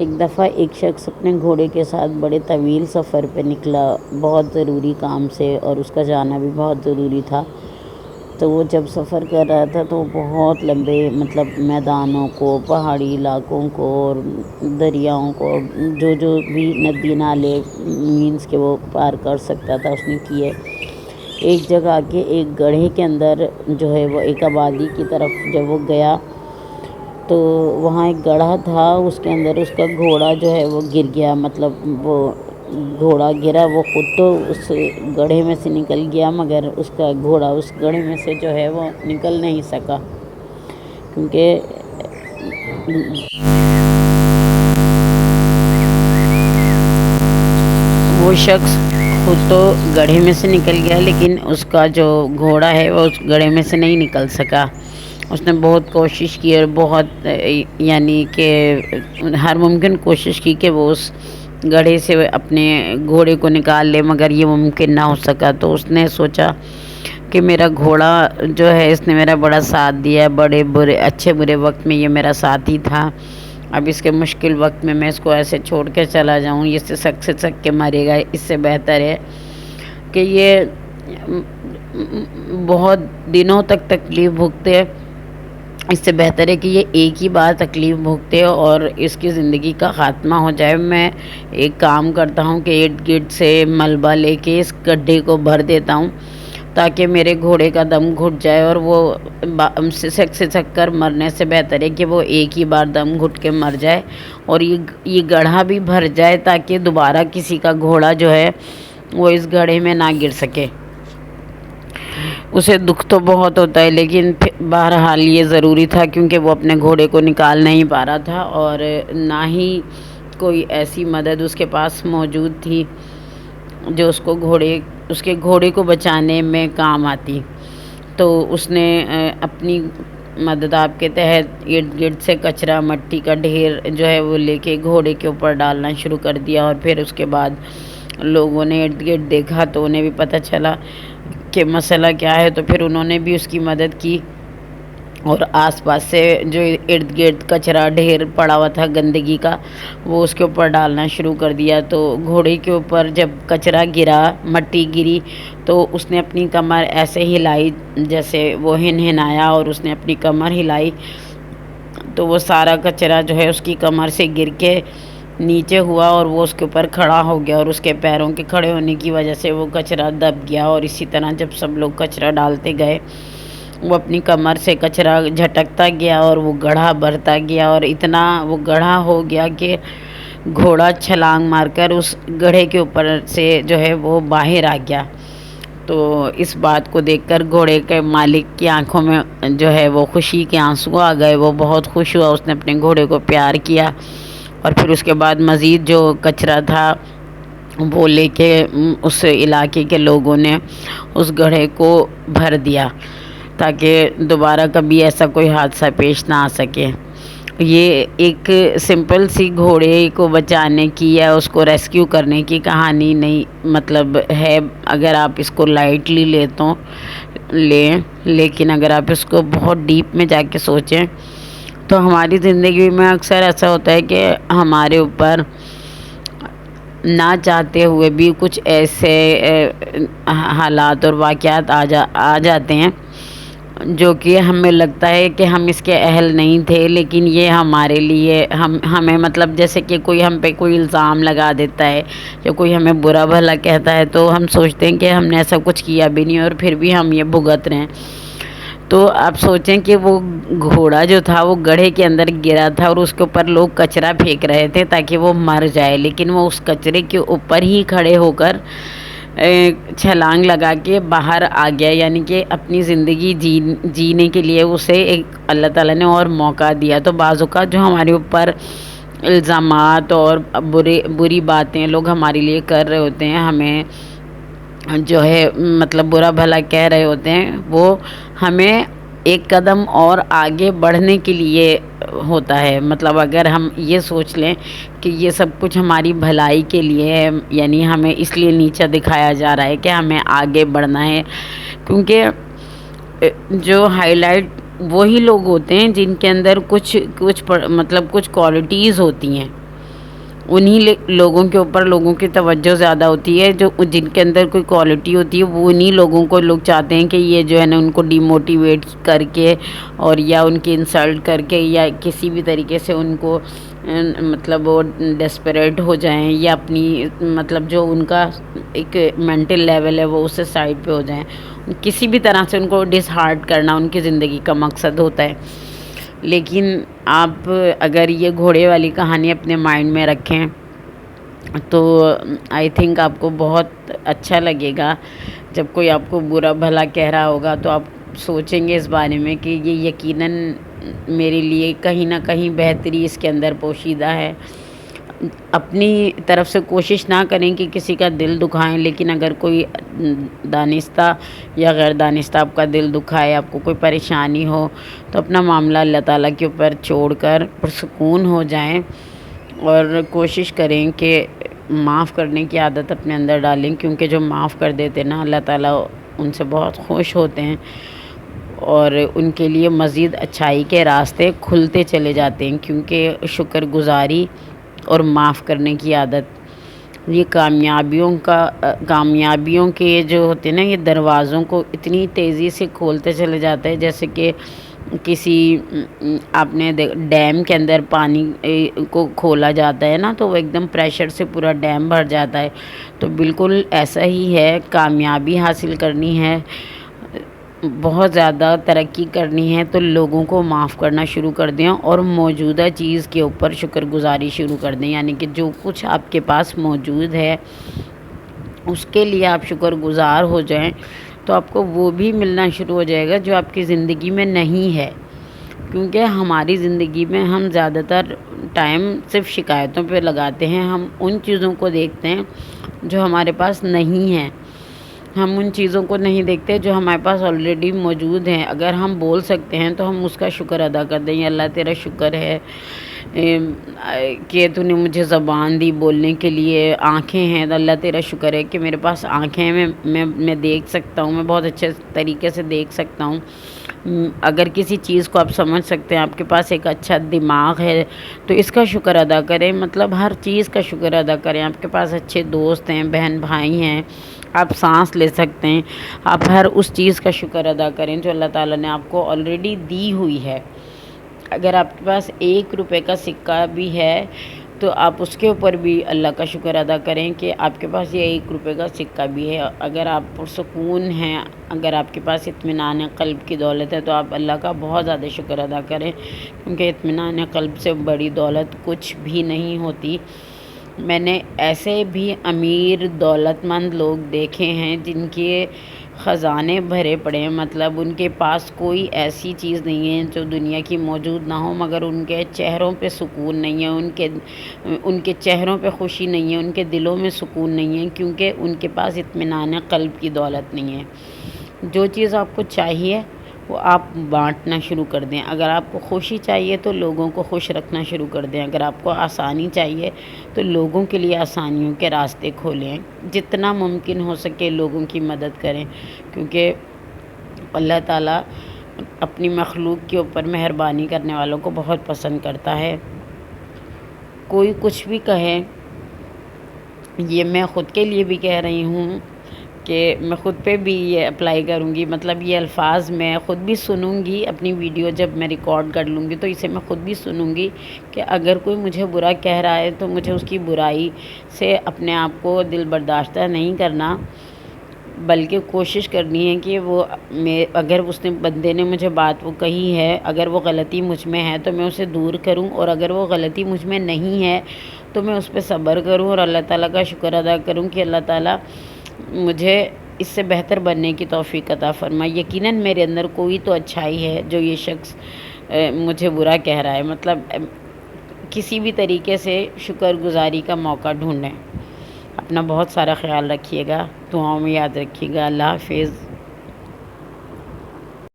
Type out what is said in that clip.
ایک دفعہ ایک شخص اپنے گھوڑے کے ساتھ بڑے طویل سفر پہ نکلا، بہت ضروری کام سے، اور اس کا جانا بھی بہت ضروری تھا۔ تو وہ جب سفر کر رہا تھا تو بہت لمبے میدانوں کو، پہاڑی علاقوں کو اور دریاؤں کو، جو بھی ندی نالے مینس کہ وہ پار کر سکتا تھا اس نے کیے۔ ایک جگہ آ کے ایک گڑھے کے اندر جو ہے وہ ایک آبادی کی طرف جب وہ گیا تو وہاں ایک گڑھا تھا، اس کے اندر اس کا گھوڑا جو ہے وہ گر گیا۔ وہ گھوڑا گرا، وہ خود تو اس گڑھے میں سے نکل گیا مگر اس کا گھوڑا اس گڑھے میں سے جو ہے وہ نکل نہیں سکا، کیونکہ وہ شخص خود تو گڑھے میں سے نکل گیا لیکن اس کا جو گھوڑا ہے وہ اس گڑھے میں سے نہیں نکل سکا۔ اس نے بہت کوشش کی اور بہت یعنی کہ ہر ممکن کوشش کی کہ وہ اس گڑھے سے اپنے گھوڑے کو نکال لے، مگر یہ ممکن نہ ہو سکا۔ تو اس نے سوچا کہ میرا گھوڑا جو ہے اس نے میرا بڑا ساتھ دیا، بڑے برے اچھے برے وقت میں یہ میرا ساتھی تھا، اب اس کے مشکل وقت میں اس کو ایسے چھوڑ کے چلا جاؤں، یہ سک سے سک کے مرے گا، اس سے بہتر ہے کہ یہ بہت دنوں تک تکلیف بھگتے، اس سے بہتر ہے کہ یہ ایک ہی بار تکلیف بھگتے اور اس کی زندگی کا خاتمہ ہو جائے۔ میں ایک کام کرتا ہوں کہ ارد گرد سے ملبہ لے کے اس گڈھے کو بھر دیتا ہوں تاکہ میرے گھوڑے کا دم گھٹ جائے، اور وہ سسک کر مرنے سے بہتر ہے کہ وہ ایک ہی بار دم گھٹ کے مر جائے اور یہ گڑھا بھی بھر جائے تاکہ دوبارہ کسی کا گھوڑا جو ہے وہ اس گڑھے میں نہ گر سکے۔ اسے دکھ تو بہت ہوتا ہے لیکن بہرحال یہ ضروری تھا، کیونکہ وہ اپنے گھوڑے کو نکال نہیں پا رہا تھا اور نہ ہی کوئی ایسی مدد اس کے پاس موجود تھی جو اس کے گھوڑے کو بچانے میں کام آتی۔ تو اس نے اپنی مدد کے تحت ارد گرد سے کچرا، مٹی کا ڈھیر جو ہے وہ لے کے گھوڑے کے اوپر ڈالنا شروع کر دیا، اور پھر اس کے بعد لوگوں نے ارد گرد دیکھا تو انہیں بھی پتہ چلا کہ مسئلہ کیا ہے، تو پھر انہوں نے بھی اس کی مدد کی اور آس پاس سے جو ارد گرد کچرا ڈھیر پڑا ہوا تھا گندگی کا وہ اس کے اوپر ڈالنا شروع کر دیا۔ تو گھوڑے کے اوپر جب کچرا گرا، مٹی گری، تو اس نے اپنی کمر ایسے ہلائی جیسے وہ ہنہنایا، اور اس نے اپنی کمر ہلائی تو وہ سارا کچرا جو ہے اس کی کمر سے گر کے نیچے ہوا اور وہ اس کے اوپر کھڑا ہو گیا، اور اس کے پیروں کے کھڑے ہونے کی وجہ سے وہ کچرا دب گیا، اور اسی طرح جب سب لوگ کچرا ڈالتے گئے وہ اپنی کمر سے کچرا جھٹکتا گیا اور وہ گڑھا بھرتا گیا، اور اتنا وہ گڑھا ہو گیا کہ گھوڑا چھلانگ مار کر اس گڑھے کے اوپر سے جو ہے وہ باہر آ گیا۔ تو اس بات کو دیکھ کر گھوڑے کے مالک کی آنکھوں میں جو ہے وہ خوشی کے آنسو آ گئے، وہ بہت خوش ہوا، اس نے اپنے گھوڑے کو پیار کیا، اور پھر اس کے بعد مزید جو کچرا تھا وہ لے کے اس علاقے کے لوگوں نے اس گڑھے کو بھر دیا تاکہ دوبارہ کبھی ایسا کوئی حادثہ پیش نہ آ سکے۔ یہ ایک سمپل سی گھوڑے کو بچانے کی یا اس کو ریسکیو کرنے کی کہانی نہیں مطلب ہے، اگر آپ اس کو لائٹلی لیں، لیکن اگر آپ اس کو بہت ڈیپ میں جا کے سوچیں تو ہماری زندگی میں اکثر ایسا ہوتا ہے کہ ہمارے اوپر نہ چاہتے ہوئے بھی کچھ ایسے حالات اور واقعات آ جاتے ہیں جو کہ ہمیں لگتا ہے کہ ہم اس کے اہل نہیں تھے، لیکن یہ ہمارے لیے ہمیں مطلب جیسے کہ کوئی ہم پہ کوئی الزام لگا دیتا ہے یا کوئی ہمیں برا بھلا کہتا ہے تو ہم سوچتے ہیں کہ ہم نے ایسا کچھ کیا بھی نہیں اور پھر بھی ہم یہ بھگت رہے ہیں۔ تو آپ سوچیں کہ وہ گھوڑا جو تھا وہ گڑھے کے اندر گرا تھا اور اس کے اوپر لوگ کچرا پھینک رہے تھے تاکہ وہ مر جائے، لیکن وہ اس کچرے کے اوپر ہی کھڑے ہو کر چھلانگ لگا کے باہر آ گیا، یعنی کہ اپنی زندگی جینے کے لیے اسے ایک اللہ تعالیٰ نے اور موقع دیا۔ تو بعض اوقات جو ہمارے اوپر الزامات اور بری باتیں لوگ ہمارے لیے کر رہے ہوتے ہیں، ہمیں جو ہے مطلب برا بھلا کہہ رہے ہوتے ہیں، وہ ہمیں ایک قدم اور آگے بڑھنے کے لیے ہوتا ہے۔ مطلب اگر ہم یہ سوچ لیں کہ یہ سب کچھ ہماری بھلائی کے لیے ہے، یعنی ہمیں اس لیے نیچا دکھایا جا رہا ہے کہ ہمیں آگے بڑھنا ہے، کیونکہ جو ہائی لائٹ وہی لوگ ہوتے ہیں جن کے اندر کچھ کوالٹیز ہوتی ہیں، انہی لوگوں کے اوپر لوگوں کی توجہ زیادہ ہوتی ہے، جو جن کے اندر کوئی کوالٹی ہوتی ہے، وہ انہی لوگوں کو لوگ چاہتے ہیں کہ یہ جو ہے نا ان کو ڈی موٹیویٹ کر کے اور یا ان کی انسلٹ کر کے یا کسی بھی طریقے سے ان کو مطلب وہ ڈیسپریٹ ہو جائیں یا اپنی مطلب جو ان کا ایک مینٹل لیول ہے وہ اس سے سائڈ پہ ہو جائیں، کسی بھی طرح سے ان کو ڈس ہارٹ کرنا ان کی زندگی کا مقصد ہوتا ہے۔ لیکن آپ اگر یہ گھوڑے والی کہانی اپنے مائنڈ میں رکھیں تو آئی تھنک آپ کو بہت اچھا لگے گا۔ جب کوئی آپ کو برا بھلا کہہ رہا ہوگا تو آپ سوچیں گے اس بارے میں کہ یہ یقیناً میرے لیے کہیں نہ کہیں بہتری اس کے اندر پوشیدہ ہے۔ اپنی طرف سے کوشش نہ کریں کہ کسی کا دل دکھائیں، لیکن اگر کوئی دانستہ یا غیر دانستہ آپ کا دل دکھائے، آپ کو کوئی پریشانی ہو، تو اپنا معاملہ اللہ تعالیٰ کے اوپر چھوڑ کر پرسکون ہو جائیں اور کوشش کریں کہ معاف کرنے کی عادت اپنے اندر ڈالیں، کیونکہ جو معاف کر دیتے نا اللہ تعالیٰ ان سے بہت خوش ہوتے ہیں اور ان کے لیے مزید اچھائی کے راستے کھلتے چلے جاتے ہیں، کیونکہ شکر گزاری اور معاف کرنے کی عادت یہ کامیابیوں کے جو ہوتے ہیں نا یہ دروازوں کو اتنی تیزی سے کھولتے چلے جاتے ہیں، جیسے کہ کسی آپ نے ڈیم کے اندر پانی کو کھولا جاتا ہے نا تو وہ ایک دم پریشر سے پورا ڈیم بھر جاتا ہے، تو بالکل ایسا ہی ہے۔ کامیابی حاصل کرنی ہے، بہت زیادہ ترقی کرنی ہے، تو لوگوں کو معاف کرنا شروع کر دیں اور موجودہ چیز کے اوپر شکر گزاری شروع کر دیں، یعنی کہ جو کچھ آپ کے پاس موجود ہے اس کے لیے آپ شکر گزار ہو جائیں، تو آپ کو وہ بھی ملنا شروع ہو جائے گا جو آپ کی زندگی میں نہیں ہے۔ کیونکہ ہماری زندگی میں ہم زیادہ تر ٹائم صرف شکایتوں پہ لگاتے ہیں، ہم ان چیزوں کو دیکھتے ہیں جو ہمارے پاس نہیں ہیں، ہم ان چیزوں کو نہیں دیکھتے جو ہمارے پاس آلریڈی موجود ہیں۔ اگر ہم بول سکتے ہیں تو ہم اس کا شکر ادا کر دیں، اللہ تیرا شکر ہے کہ تو نے مجھے زبان دی بولنے کے لیے، آنکھیں ہیں تو اللہ تیرا شکر ہے کہ میرے پاس آنکھیں ہیں، میں دیکھ سکتا ہوں، میں بہت اچھے طریقے سے دیکھ سکتا ہوں۔ اگر کسی چیز کو آپ سمجھ سکتے ہیں، آپ کے پاس ایک اچھا دماغ ہے تو اس کا شکر ادا کریں، مطلب ہر چیز کا شکر ادا کریں۔ آپ کے پاس اچھے دوست ہیں، بہن بھائی ہیں، آپ سانس لے سکتے ہیں، آپ ہر اس چیز کا شکر ادا کریں جو اللہ تعالیٰ نے آپ کو آلریڈی دی ہوئی ہے۔ اگر آپ کے پاس 1 روپے کا سکہ بھی ہے تو آپ اس کے اوپر بھی اللہ کا شکر ادا کریں کہ آپ کے پاس یہ 1 روپے کا سکہ بھی ہے۔ اگر آپ پرسکون ہیں، اگر آپ کے پاس اطمینان قلب کی دولت ہے تو آپ اللہ کا بہت زیادہ شکر ادا کریں، کیونکہ اطمینان قلب سے بڑی دولت کچھ بھی نہیں ہوتی۔ میں نے ایسے بھی امیر دولت مند لوگ دیکھے ہیں جن کے خزانے بھرے پڑے ہیں، مطلب ان کے پاس کوئی ایسی چیز نہیں ہے جو دنیا کی موجود نہ ہو، مگر ان کے چہروں پہ سکون نہیں ہے، ان کے چہروں پہ خوشی نہیں ہے، ان کے دلوں میں سکون نہیں ہے، کیونکہ ان کے پاس اطمینان قلب کی دولت نہیں ہے۔ جو چیز آپ کو چاہیے وہ آپ بانٹنا شروع کر دیں۔ اگر آپ کو خوشی چاہیے تو لوگوں کو خوش رکھنا شروع کر دیں، اگر آپ کو آسانی چاہیے تو لوگوں کے لیے آسانیوں کے راستے کھولیں، جتنا ممکن ہو سکے لوگوں کی مدد کریں، کیونکہ اللہ تعالیٰ اپنی مخلوق کے اوپر مہربانی کرنے والوں کو بہت پسند کرتا ہے۔ کوئی کچھ بھی کہے، یہ میں خود کے لیے بھی کہہ رہی ہوں کہ میں خود پہ بھی یہ اپلائی کروں گی، مطلب یہ الفاظ میں خود بھی سنوں گی، اپنی ویڈیو جب میں ریکارڈ کر لوں گی تو اسے میں خود بھی سنوں گی کہ اگر کوئی مجھے برا کہہ رہا ہے تو مجھے اس کی برائی سے اپنے آپ کو دل برداشتہ نہیں کرنا، بلکہ کوشش کرنی ہے کہ وہ اگر اس نے بندے نے مجھے بات وہ کہی ہے، اگر وہ غلطی مجھ میں ہے تو میں اسے دور کروں، اور اگر وہ غلطی مجھ میں نہیں ہے تو میں اس پہ صبر کروں اور اللہ تعالیٰ کا شکر ادا کروں کہ اللہ تعالیٰ مجھے اس سے بہتر بننے کی توفیق عطا فرمائے۔ یقیناً میرے اندر کوئی تو اچھائی ہے جو یہ شخص مجھے برا کہہ رہا ہے، مطلب کسی بھی طریقے سے شکر گزاری کا موقع ڈھونڈیں۔ اپنا بہت سارا خیال رکھیے گا، دعاؤں میں یاد رکھیے گا۔ اللہ حافظ۔